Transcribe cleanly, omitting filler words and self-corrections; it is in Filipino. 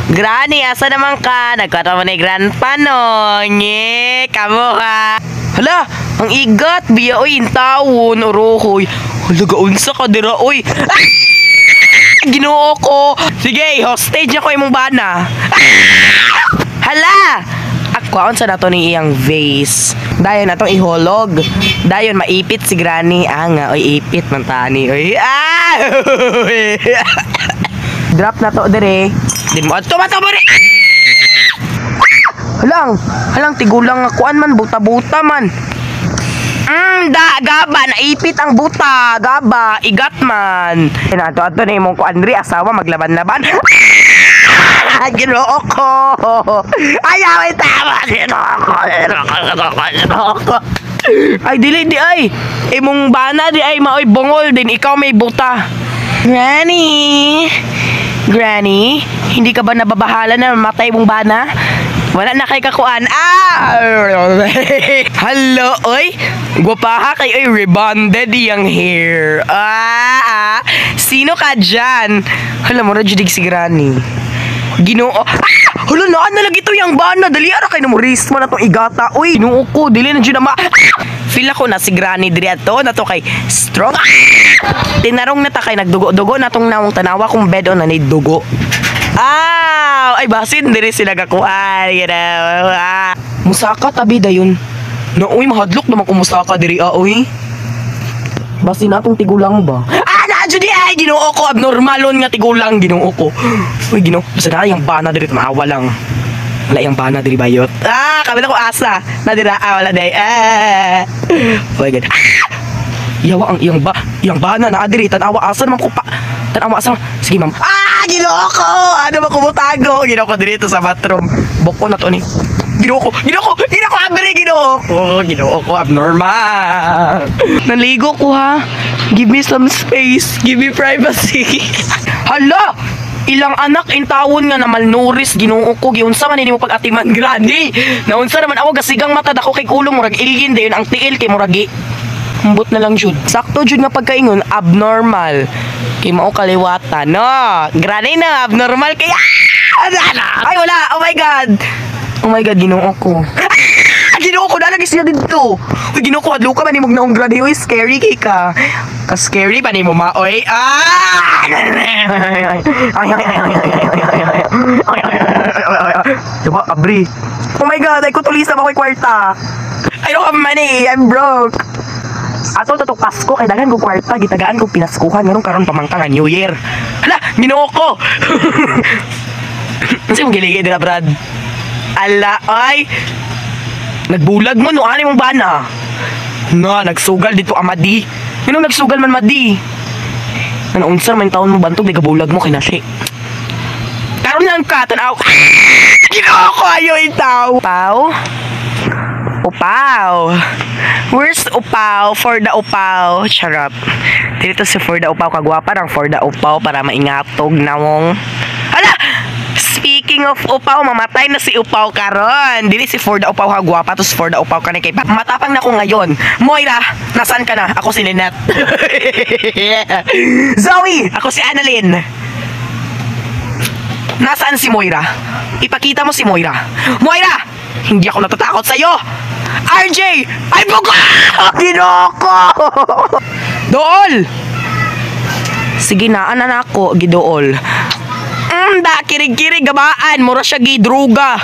Granny, asa naman ka? Nagkatawa ni Grandpa, no? Nye, kamo ha. Hala, ang igat. Biya, oy, intawon, orohoy. Hala, gaunsa ka, dira, oy. Ah! Ginoo ko. Sige, hostage ako imong bana. Ah! Hala! Akwaon sa nato ni iyang vase. Dayon natong ihulog. Dayon maipit si Granny. Nga, oy, ipit man tani. Oy, drop na to dire. Din mo ato re. Halang tigulang akuan man buta-buta man. Gaba naipit ang buta, gaba igat man. Ato na imong kuan diri asawa maglaban-laban. Ginoo ko. Ayaw tama Ginoo ko. Ay dili di ay. Imong bana di ay maoy bungol din ikaw may buta. Granny, hindi ka ba nababahala na mamatay mong bana? Wala na kay kakuan. Hello, oy. Guwapaha kay oy rebonded yang hair. Sino ka dyan? Hala mo na judig si Granny. Ginoo. Hala na lagi to yang bana. Dali ara kay namuris mo na tong igata. Uy, ginoo ko dili na dyan na feel ako na si Granny diri ato na to kay strong. Tinarong na ta kay nagdugo-dugo na tong nawong tanawa kung bed on na ni dugo. Ay basin diri sila gakuan. Musaka tabi dayon. Na uy mahadlok naman kung musaka diri oy. Basin atong tigulang ba? Judi ay ginoo ko abnormalon nga tigulang ginoo ko. Uy ginoo, basta na yung bana diri maawa lang. Wala yung bana diri bayot. Kabila ko asa. Nadira wala day. Oh my god. Yawa ang iyang bana na adiri tanawa asa naman ko pa. Tanawa asa. Sige ma'am. Ginoo ko. Ano ba kumutago? Ginoo ko dito sa bathroom. Boko na to ni. Ginoo ko abri ginoo ko abnormal. Naligo ko ha. Give me some space. Give me privacy. Hala! Ilang anak intawon nga na malnourished ginoo ko giunsa man nimo pag-atiman Granny. Naunsa naman ako gasigang mata dako kay kulong murag ilgin dayon ang tiil kay muragi. Humbot na lang jud. Sakto jud nga pagkaingon abnormal. Kay mao kaliwatan no. Granny na abnormal kay ay wala. Oh my god ginoo ko. Ginoo ko nalagi siya dito. Uy ginoo ko adlo ka man imong naong Granny oy scary kay ka. Ka-scary pa nimo maoy. Diba abri. Oh my god, ay kutulis na ba ko'y kwarta. I don't have money, I'm broke. Ato to Pasko kay daghan ko kwarta gitagaan ko pinaskuhan nganong karon pamangka nga New Year. Hala, ginoo ko. Unsa imong giligid dira Brad? Ala ay. Nagbulag mo no ani mong bana. Nagsugal dito amadi. Minong nagsugal man madi. Ano unsa man taon mo bantog di kabulag mo kay nasi. Karon lang ka tanaw. Ginoo ko ayo itaw. Upaw. Where's upaw? For the upaw. Charap. Dito si for the upaw kagwapa ng for the upaw para maingatog nawong. Hala! Speaking of upaw, mamatay na si upaw karon. Dili si for the upaw kagwapa tos for the upaw kanay kay matapang na ko ngayon. Moira, nasaan ka na? Ako si Lynette. Zoe, ako si Annalyn. Nasaan si Moira? Ipakita mo si Moira. Moira! Hindi ako natatakot sa'yo! RJ! Ay buko! Ginoko! Dool! Sige na, anan ako, gidool. Kirig-kirig gabaan, mura siya gidruga.